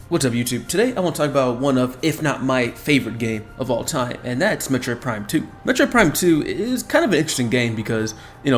What's up, YouTube? Today I want to talk about one of, if not my favorite game of all time, and that's Metroid Prime 2. Metroid Prime 2 is kind of an interesting game because,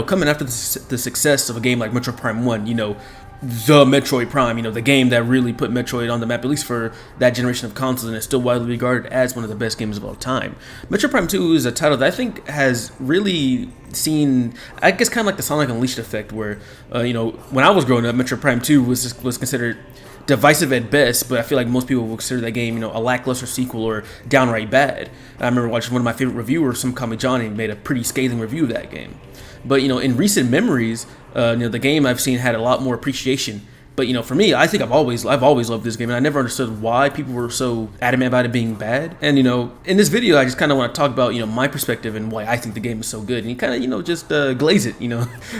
coming after the success of a game like Metroid Prime 1, the Metroid Prime, the game that really put Metroid on the map, at least for that generation of consoles, and is still widely regarded as one of the best games of all time. Metroid Prime 2 is a title that I think has really seen, I guess, kind of like the Sonic Unleashed effect, where, when I was growing up, Metroid Prime 2 was considered divisive at best, but I feel like most people will consider that game, a lackluster sequel or downright bad. I remember watching one of my favorite reviewers, some Kami Johnny, made a pretty scathing review of that game. But in recent memories, the game I've seen had a lot more appreciation. But for me, I think I've always loved this game, and I never understood why people were so adamant about it being bad. And in this video, I just kind of want to talk about my perspective and why I think the game is so good. And you kind of just glaze it.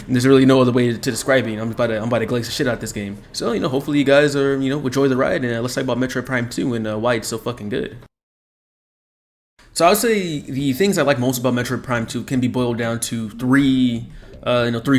There's really no other way to describe it. I'm about to glaze the shit out of this game. So hopefully you guys are enjoy the ride, and let's talk about Metroid Prime 2 and why it's so fucking good. So I would say the things I like most about Metroid Prime 2 can be boiled down to three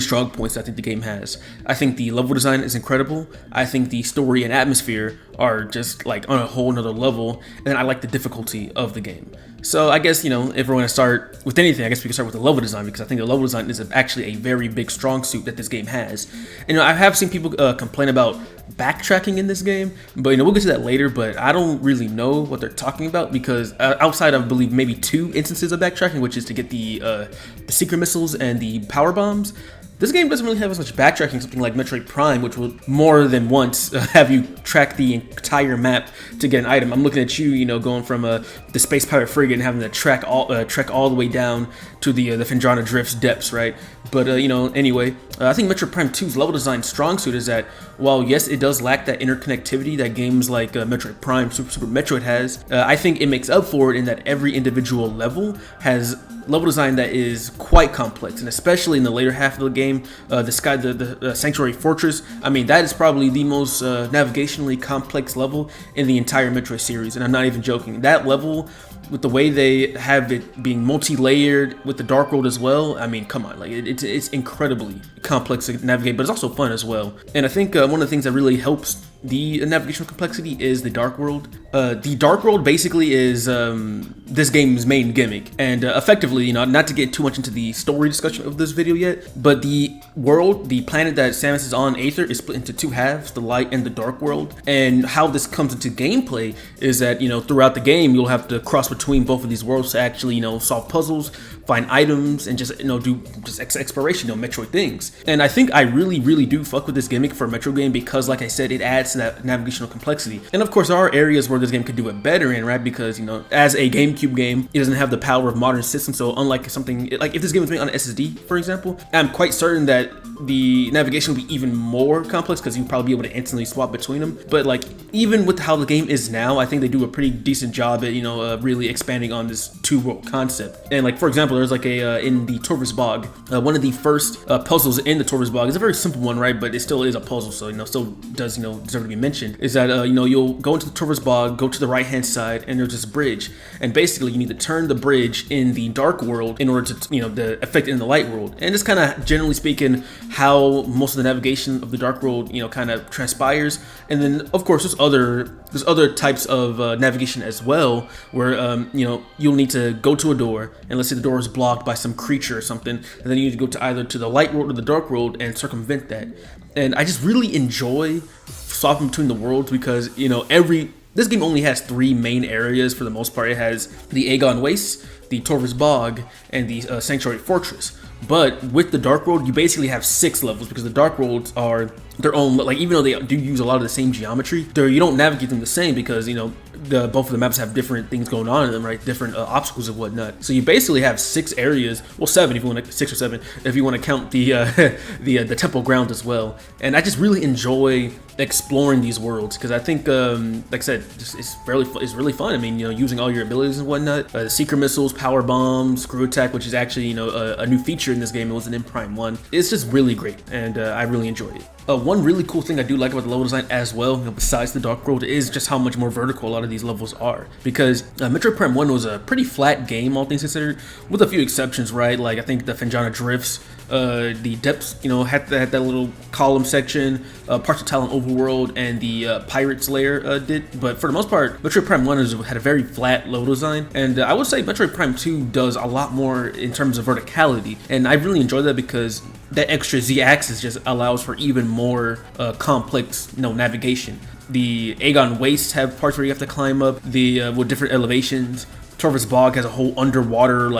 strong points I think the game has. I think the level design is incredible. I think the story and atmosphere are just like on a whole nother level. And then I like the difficulty of the game. So I guess, if we're going to start with anything, I guess we can start with the level design, because I think the level design is actually a very big strong suit that this game has. And I have seen people complain about backtracking in this game, but we'll get to that later. But I don't really know what they're talking about, because outside of, I believe, maybe 2 instances of backtracking, which is to get the secret missiles and the power bombs, this game doesn't really have as much backtracking, something like Metroid Prime, which will more than once have you track the entire map to get an item. I'm looking at you, going from the space pirate frigate and having to trek all the way down to the Fendrana Drift's depths, right? But anyway, I think Metroid Prime 2's level design strong suit is that while yes, it does lack that interconnectivity that games like Metroid Prime, Super Metroid has, I think it makes up for it in that every individual level has level design that is quite complex, and especially in the later half of the game, the Sanctuary Fortress. I mean, that is probably the most navigationally complex level in the entire Metroid series, and I'm not even joking. That level, with the way they have it being multi-layered with the Dark World as well, I mean, come on, like it's incredibly complex to navigate, but it's also fun as well. And I think one of the things that really helps the navigational complexity is the Dark World. The Dark World basically is this game's main gimmick, and effectively, not to get too much into the story discussion of this video yet, but the world, the planet that Samus is on, Aether, is split into 2 halves, the light and the dark world. And how this comes into gameplay is that throughout the game you'll have to cross between both of these worlds to actually solve puzzles, find items, and just do exploration, Metroid things. And I think I really do fuck with this gimmick for a Metroid game, because like I said, it adds to that navigational complexity. And of course there are areas where this game could do it better in, right? Because as a GameCube game, it doesn't have the power of modern systems. So unlike something like if this game was made on an SSD, for example, I'm quite certain that the navigation would be even more complex, because you'd probably be able to instantly swap between them. But like, even with how the game is now, I think they do a pretty decent job at really expanding on this 2-world concept. And like, for example, there's like a in the Torvus Bog, one of the first puzzles in the Torvus Bog is a very simple one, right? But it still is a puzzle, so still does deserve to be mentioned. Is that you'll go into the Torvus Bog, go to the right hand side, and there's this bridge, and basically you need to turn the bridge in the dark world in order to the effect in the light world. And just kind of generally speaking how most of the navigation of the dark world kind of transpires. And then of course there's other types of navigation as well, where you'll need to go to a door, and let's say the door is blocked by some creature or something, and then you need to go to either to the light world or the dark world and circumvent that. And I just really enjoy swapping between the worlds, because this game only has 3 main areas for the most part. It has the Aegon Wastes, the Torvus Bog, and the Sanctuary Fortress. But with the Dark World, you basically have 6 levels, because the Dark Worlds are their own, like, even though they do use a lot of the same geometry, you don't navigate them the same, because both of the maps have different things going on in them, right? Different obstacles and whatnot. So you basically have 6 areas, well, 7 if you want to, 6 or 7 if you want to count the the temple ground as well. And I just really enjoy exploring these worlds, because I think, like I said, it's really fun. I mean, using all your abilities and whatnot, the secret missiles, power bombs, screw attack, which is actually a new feature in this game. It wasn't in Prime 1. It's just really great, and I really enjoy it. One really cool thing I do like about the level design as well, besides the Dark World, is just how much more vertical a lot of these levels are. Because Metroid Prime 1 was a pretty flat game, all things considered, with a few exceptions, right? Like, I think the Fendrana Drifts The depths, had that little column section, parts of Talon Overworld, and the Pirates layer did. But for the most part, Metroid Prime 1 had a very flat level design, and I would say Metroid Prime 2 does a lot more in terms of verticality, and I really enjoy that because that extra Z-axis just allows for even more complex, navigation. The Aegon Wastes have parts where you have to climb up with different elevations. Torvus Bog has a whole underwater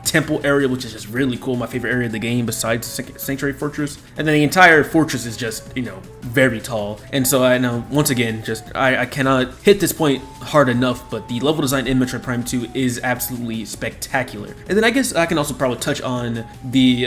temple area, which is just really cool. My favorite area of the game besides Sanctuary Fortress. And then the entire fortress is just, very tall. And so I know, once again, I cannot hit this point hard enough, but the level design in Metroid Prime 2 is absolutely spectacular. And then I guess I can also probably touch on the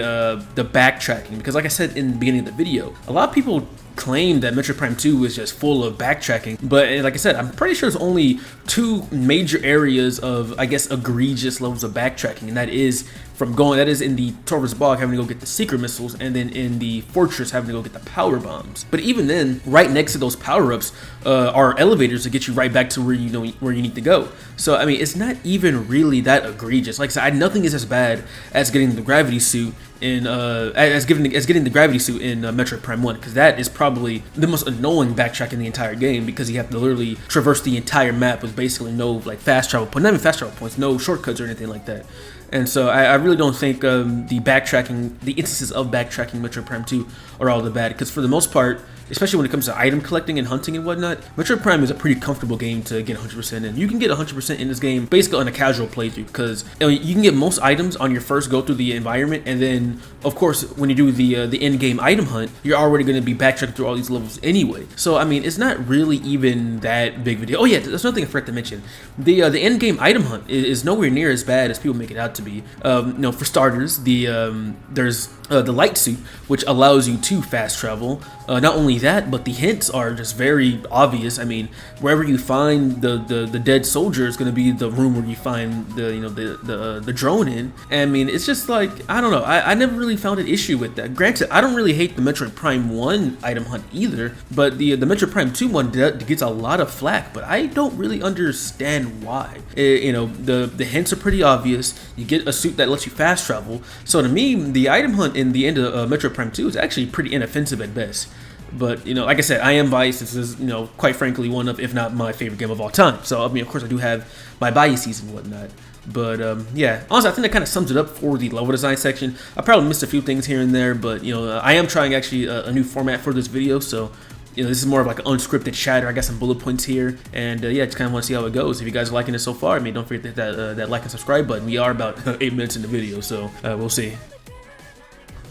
backtracking, because like I said in the beginning of the video, a lot of people claim that Metroid Prime 2 is just full of backtracking, but like I said, I'm pretty sure there's only two major areas of, I guess, egregious levels of backtracking, and that is in the Torvus Bog having to go get the secret missiles, and then in the fortress having to go get the power bombs. But even then, right next to those power-ups are elevators to get you right back to where you need to go. So I mean, it's not even really that egregious. Like I said, nothing is as bad as getting the gravity suit in getting the gravity suit in Metroid Prime 1, because that is probably the most annoying backtrack in the entire game, because you have to literally traverse the entire map with basically no fast travel points, not even fast travel points, no shortcuts or anything like that. And so I really don't think the instances of backtracking in Metroid Prime 2 are all that bad, because for the most part, especially when it comes to item collecting and hunting and whatnot, Metroid Prime is a pretty comfortable game to get 100% in. You can get 100% in this game basically on a casual playthrough, because you can get most items on your first go through the environment, and then of course when you do the in-game item hunt, you're already going to be backtracking through all these levels anyway. So I mean, it's not really even that big of a deal. Oh yeah, there's another thing I forgot to mention. The in-game item hunt is nowhere near as bad as people make it out to be. For starters, there's the light suit, which allows you to fast travel. Not only that, but the hints are just very obvious. I mean, wherever you find the dead soldier is going to be the room where you find the drone in. And I mean, it's just like, I don't know. I never really found an issue with that. Granted, I don't really hate the Metroid Prime 1 item hunt either, but the Metroid Prime 2 one gets a lot of flack, but I don't really understand why. The hints are pretty obvious. You get a suit that lets you fast travel. So to me, the item hunt in the end of Metroid Prime 2 is actually pretty inoffensive at best. But, like I said, I am biased. This is, quite frankly, one of, if not my favorite game of all time. So, I mean, of course, I do have my biases and whatnot. But, yeah, honestly, I think that kind of sums it up for the level design section. I probably missed a few things here and there, but, I am trying actually a new format for this video. So, this is more of like an unscripted chatter. I got some bullet points here, and yeah, just kind of want to see how it goes. If you guys are liking it so far, I mean, don't forget that like and subscribe button. We are about 8 minutes in the video, so we'll see.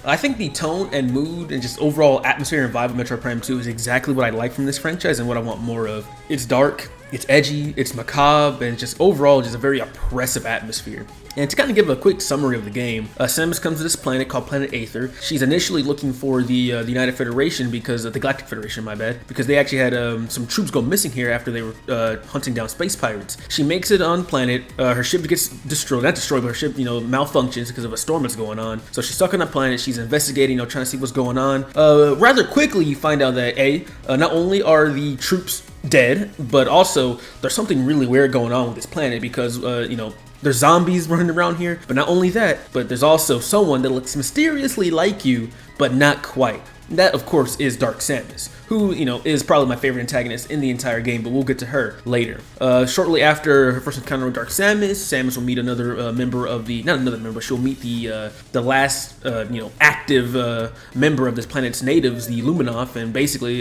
I think the tone and mood and just overall atmosphere and vibe of Metroid Prime 2 is exactly what I like from this franchise and what I want more of. It's dark, it's edgy, it's macabre, and just overall just a very oppressive atmosphere. And to kind of give a quick summary of the game, Samus comes to this planet called Planet Aether. She's initially looking for the United Federation, because of the Galactic Federation, my bad, because they actually had some troops go missing here after they were hunting down space pirates. She makes it on planet. Her ship gets destroyed, not destroyed, but her ship, malfunctions because of a storm that's going on. So she's stuck on that planet. She's investigating, trying to see what's going on. Rather quickly, you find out that not only are the troops dead, but also there's something really weird going on with this planet, because there's zombies running around here, but not only that, but there's also someone that looks mysteriously like you, but not quite. That, of course, is Dark Samus, who, is probably my favorite antagonist in the entire game, but we'll get to her later. Shortly after her first encounter with Dark Samus, Samus will meet another member of the, not another member, she'll meet the last, active member of this planet's natives, the Luminoff, and basically,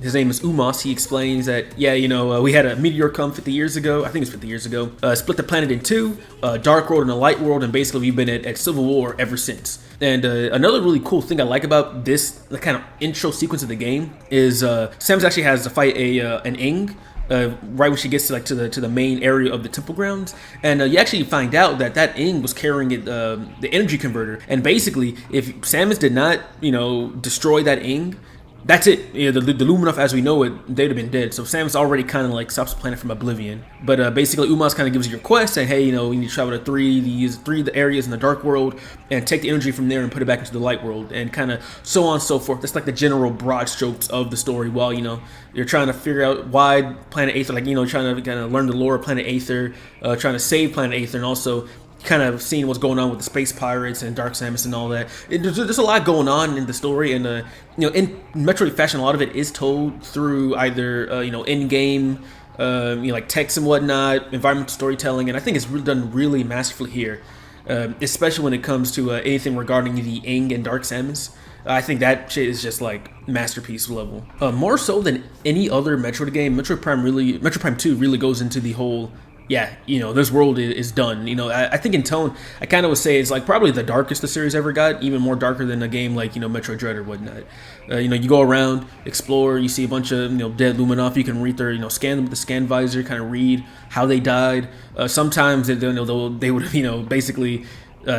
his name is Umos. He explains that, yeah, we had a meteor come 50 years ago, I think it was 50 years ago, split the planet in two, a dark world and a light world, and basically we've been at civil war ever since. And another really cool thing I like about this kind of intro sequence of the game is Samus actually has to fight an Ing right when she gets to the main area of the temple grounds, and you actually find out that Ing was carrying the energy converter, and basically if Samus did not destroy that Ing, that's it. The Luminoff as we know it, they'd have been dead. So Samus already kind of stops the planet from oblivion. But basically, Umos kind of gives you your quest, saying, hey, we need to travel to three areas in the dark world and take the energy from there and put it back into the light world, and kind of so on and so forth. That's like the general broad strokes of the story. While you're trying to figure out why Planet Aether, trying to kind of learn the lore of Planet Aether, trying to save Planet Aether, and also kind of seeing what's going on with the space pirates and Dark Samus and all that. There's a lot going on in the story, and in Metroid fashion, a lot of it is told through either in-game, like text and whatnot, environmental storytelling, and I think it's done really masterfully here, especially when it comes to anything regarding the Ing and Dark Samus. I think that shit is just like masterpiece level. More so than any other Metroid game, Metroid Prime 2 really goes into the whole, this world is done. I think in tone, I kind of would say it's like probably the darkest the series ever got, even more darker than a game like, Metroid Dread or whatnot. You go around, explore, you see a bunch of, dead Luminoff, you can read their, scan them with the scan visor, kind of read how they died. Sometimes they would, basically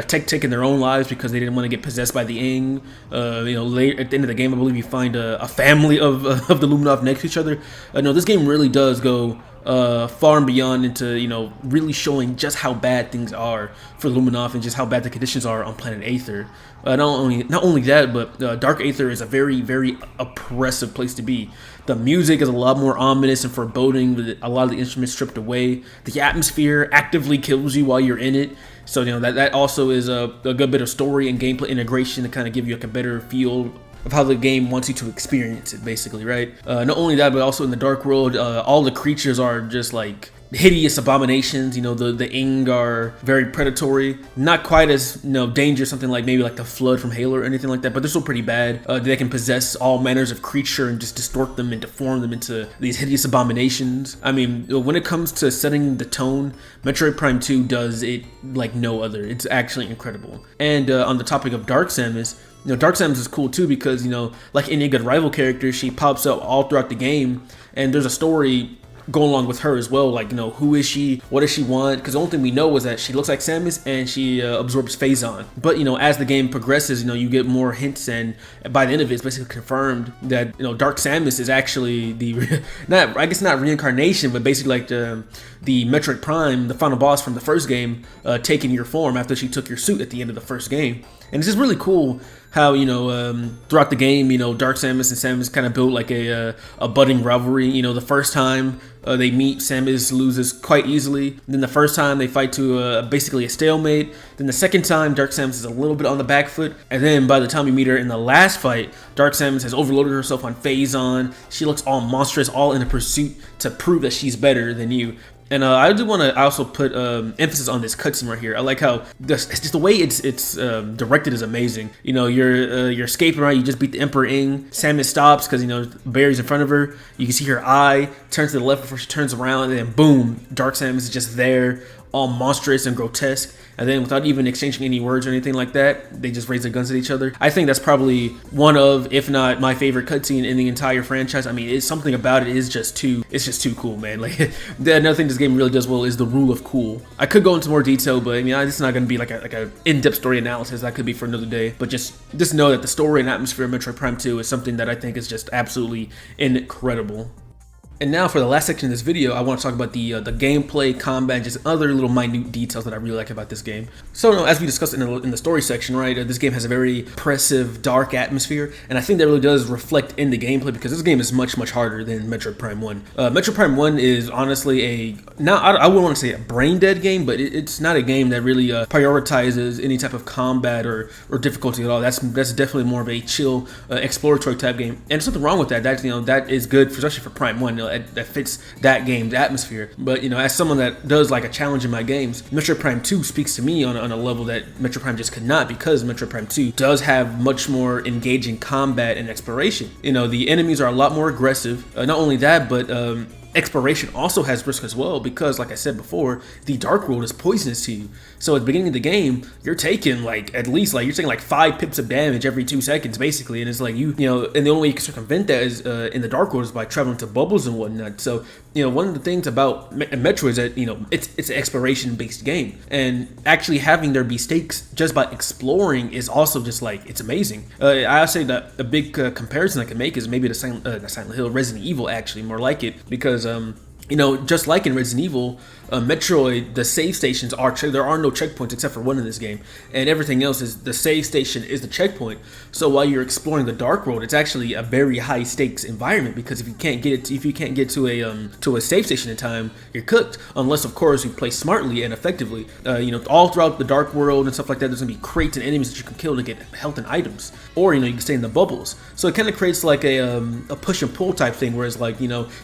taking their own lives because they didn't want to get possessed by the Ing. Late at the end of the game, I believe you find a family of the Luminoff next to each other. No, this game really does go far and beyond into really showing just how bad things are for Luminoff and just how bad the conditions are on planet Aether. Not only that, but Dark Aether is a very, very oppressive place to be. The music is a lot more ominous and foreboding, with a lot of the instruments stripped away. The atmosphere actively kills you while you're in it. So that also is a good bit of story and gameplay integration to kind of give you like a better feel of how the game wants you to experience it, basically, right? Not only that, but also in the Dark World, all the creatures are just like hideous abominations. The Ing are very predatory, not quite as dangerous, something like maybe like the Flood from Halo or anything like that, but they're still pretty bad. They can possess all manners of creature and just distort them and deform them into these hideous abominations. I mean, when it comes to setting the tone, Metroid Prime 2 does it like no other. It's actually incredible. And on the topic of Dark Samus, Dark Samus is cool too because, like any good rival character, she pops up all throughout the game, and there's a story going along with her as well. Like, who is she? What does she want? Because the only thing we know is that she looks like Samus and she absorbs Phazon. But, as the game progresses, you get more hints, and by the end of it, it's basically confirmed that, Dark Samus is actually the, not reincarnation, but basically like the Metroid Prime, the final boss from the first game, taking your form after she took your suit at the end of the first game. And it's just really cool how, throughout the game, Dark Samus and Samus kind of built like a budding rivalry. The first time they meet, Samus loses quite easily. Then the first time they fight to basically a stalemate. Then the second time, Dark Samus is a little bit on the back foot. And then by the time you meet her in the last fight, Dark Samus has overloaded herself on Phazon. She looks all monstrous, all in a pursuit to prove that she's better than you. And I do want to also put emphasis on this cutscene right here. I like how just the way it's directed is amazing. You're escaping, right? You just beat the Emperor Ing. Samus stops because Barry's in front of her. You can see her eye turn to the left before she turns around, and then boom, Dark Samus is just there, all monstrous and grotesque. And then without even exchanging any words or anything like that, they just raise their guns at each other. I think that's probably one of, if not my favorite cutscene in the entire franchise. I mean, it's something about it is just too cool, man. Like, another thing this game really does well is the rule of cool. I could go into more detail, but I mean, this is not going to be like a in-depth story analysis. That could be for another day. But just know that the story and atmosphere of Metroid Prime 2 is something that I think is just absolutely incredible. And now for the last section of this video, I want to talk about the gameplay, combat, and just other little minute details that I really like about this game. So, as we discussed in the story section, right, this game has a very oppressive, dark atmosphere, and I think that really does reflect in the gameplay because this game is much, much harder than Metroid Prime 1. Metroid Prime 1 is honestly I wouldn't want to say a brain-dead game, but it's not a game that really prioritizes any type of combat or difficulty at all. That's definitely more of a chill, exploratory type game, and there's nothing wrong with that. That is good, especially for Prime 1. That fits that game's atmosphere. But as someone that does like a challenge in my games, Metroid Prime 2 speaks to me on a level that Metroid Prime just could not, because Metroid Prime 2 does have much more engaging combat and exploration. The enemies are a lot more aggressive. Not only that, but exploration also has risk as well, because like I said before, the Dark World is poisonous to you. So at the beginning of the game, you're taking you're taking like 5 pips of damage every 2 seconds basically, and it's like and the only way you can circumvent that is in the Dark World is by traveling to bubbles and whatnot. So one of the things about Metro is that it's an exploration based game, and actually having there be stakes just by exploring is also just like, it's amazing. I'll say that a big comparison I can make is maybe the Silent Hill, Resident Evil, actually more like it, because Just like in Resident Evil, Metroid, the save stations there are no checkpoints except for one in this game, and everything else is the save station is the checkpoint. So while you're exploring the dark world, it's actually a very high stakes environment, because if you can't get to a save station in time, you're cooked. Unless of course you play smartly and effectively. All throughout the dark world and stuff like that, there's gonna be crates and enemies that you can kill to get health and items, or you can stay in the bubbles. So it kind of creates like a push and pull type thing, whereas like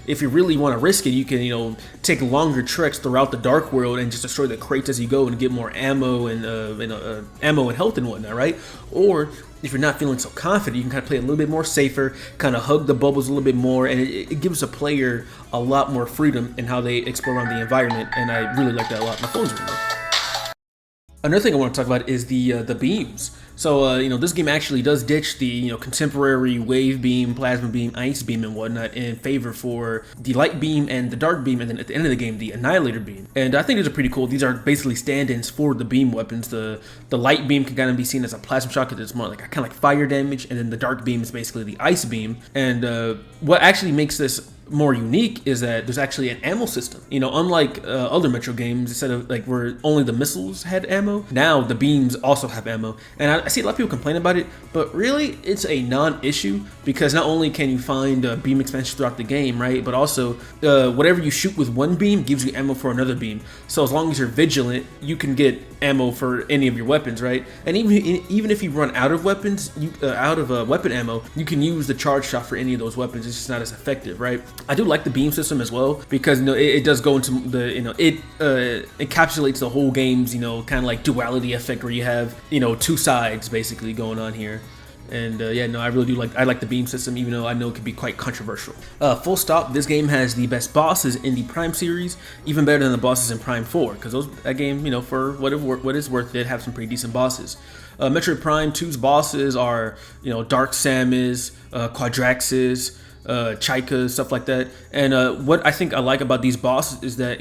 if you really want to risk it, you can take longer treks throughout the dark world and just destroy the crates as you go and get more ammo and ammo and health and whatnot, right? Or if you're not feeling so confident, you can kind of play a little bit more safer, kind of hug the bubbles a little bit more, and it gives a player a lot more freedom in how they explore around the environment, and I really like that a lot. My phone's ringing. Another thing I want to talk about is the beams. So this game actually does ditch the contemporary wave beam, plasma beam, ice beam, and whatnot in favor for the light beam and the dark beam, and then at the end of the game the annihilator beam. And I think these are pretty cool. These are basically stand-ins for the beam weapons. The light beam can kind of be seen as a plasma shot because it's more like kind of like fire damage, and then the dark beam is basically the ice beam. And what actually makes this more unique is that there's actually an ammo system. Unlike other Metro games, instead of like where only the missiles had ammo, now the beams also have ammo. And I see a lot of people complain about it, but really it's a non-issue, because not only can you find beam expansion throughout the game, right, but also whatever you shoot with one beam gives you ammo for another beam. So as long as you're vigilant, you can get ammo for any of your weapons, right? And even if you run out of weapons, weapon ammo, you can use the charge shot for any of those weapons. It's just not as effective, right? I do like the beam system as well, because it does go into the it encapsulates the whole game's kind of like duality effect, where you have two sides basically going on here. And I really do like the beam system, even though I know it can be quite controversial. Full stop, this game has the best bosses in the Prime series, even better than the bosses in Prime 4, because that game, for what it's worth, it have some pretty decent bosses. Metroid Prime 2's bosses are, Dark Samus, Quadraxis, Chica, stuff like that. And what I think I like about these bosses is that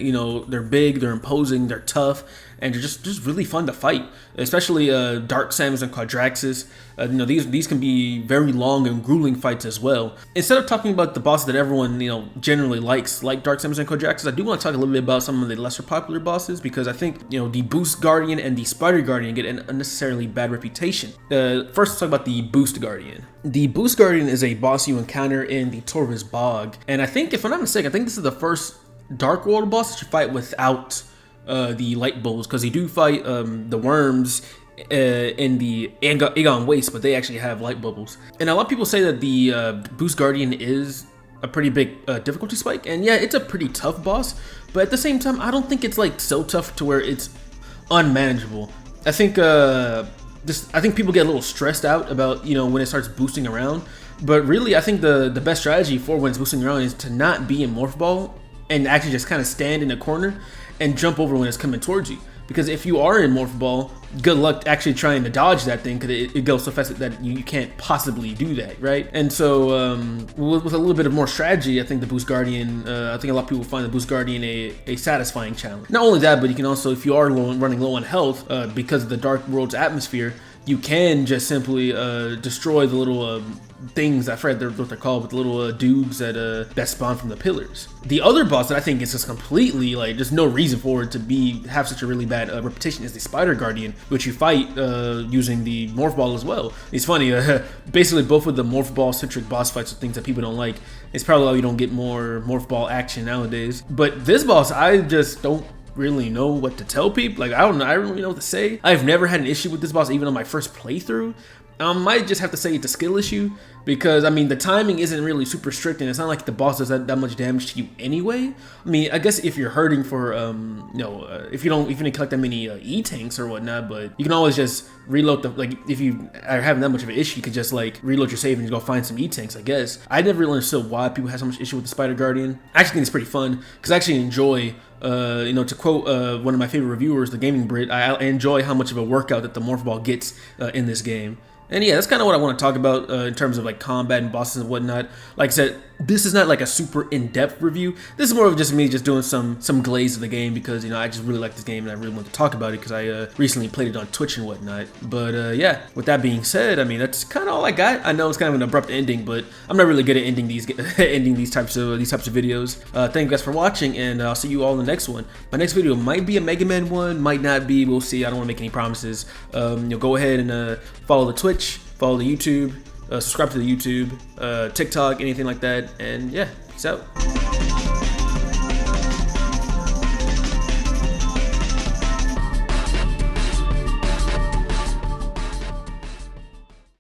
they're big, they're imposing, they're tough, and they're just really fun to fight. Especially Dark Samus and Quadraxis. These can be very long and grueling fights as well. Instead of talking about the bosses that everyone generally likes, like Dark Samus and Quadraxis, I do want to talk a little bit about some of the lesser popular bosses, because I think the Boost Guardian and the Spider Guardian get an unnecessarily bad reputation. First, let's talk about the Boost Guardian. The Boost Guardian is a boss you encounter in the Torvus Bog, and I think, if I'm not mistaken, I think this is the first Dark World boss that you fight without the light bulbs, because you do fight the worms in the Aegon Waste, but they actually have light bubbles. And a lot of people say that the Boost Guardian is a pretty big difficulty spike, and yeah, it's a pretty tough boss, but at the same time, I don't think it's like so tough to where it's unmanageable. I think people get a little stressed out about when it starts boosting around, but really I think the best strategy for when it's boosting around is to not be in Morph Ball and actually just kind of stand in a corner and jump over when it's coming towards you. Because if you are in Morph Ball, good luck actually trying to dodge that thing, because it goes so fast that you can't possibly do that, right? And so with a little bit of more strategy, I think the Boost Guardian, I think a lot of people find the Boost Guardian a satisfying challenge. Not only that, but you can also, if you are running low on health, because of the Dark World's atmosphere, you can just simply destroy the little things, I forget what they're called, but the little dudes that spawn from the pillars. The other boss that I think is just completely like there's no reason for it to have such a really bad reputation is the Spider Guardian, which you fight using the Morph Ball as well. It's funny, basically both of the Morph Ball centric boss fights are things that people don't like. It's probably why you don't get more Morph Ball action nowadays. But this boss, I just don't really know what to tell people. Like, I don't really know what to say. I've never had an issue with this boss, even on my first playthrough. I might just have to say it's a skill issue, because I mean the timing isn't really super strict, and it's not like the boss does that much damage to you anyway. I mean, I guess if you're hurting for if you didn't collect that many E-tanks or whatnot, but you can always just reload if you are having that much of an issue, you could just like reload your save and go find some E-tanks, I guess. I never really understood why people have so much issue with the Spider Guardian. I actually think it's pretty fun, because I actually enjoy to quote one of my favorite reviewers, the Gaming Brit, I enjoy how much of a workout that the Morph Ball gets in this game. And yeah, that's kind of what I want to talk about in terms of like combat and bosses and whatnot. Like I said, this is not like a super in-depth review. This is more of just me just doing some glaze of the game because, you know, I just really like this game and I really want to talk about it because I recently played it on Twitch and whatnot. But yeah, with that being said, I mean, that's kind of all I got. I know it's kind of an abrupt ending, but I'm not really good at ending these these types of videos. Thank you guys for watching, and I'll see you all in the next one. My next video might be a Mega Man one, might not be. We'll see. I don't want to make any promises. Go ahead and follow the Twitch, follow the YouTube, subscribe to the YouTube, TikTok, anything like that, and yeah, peace out.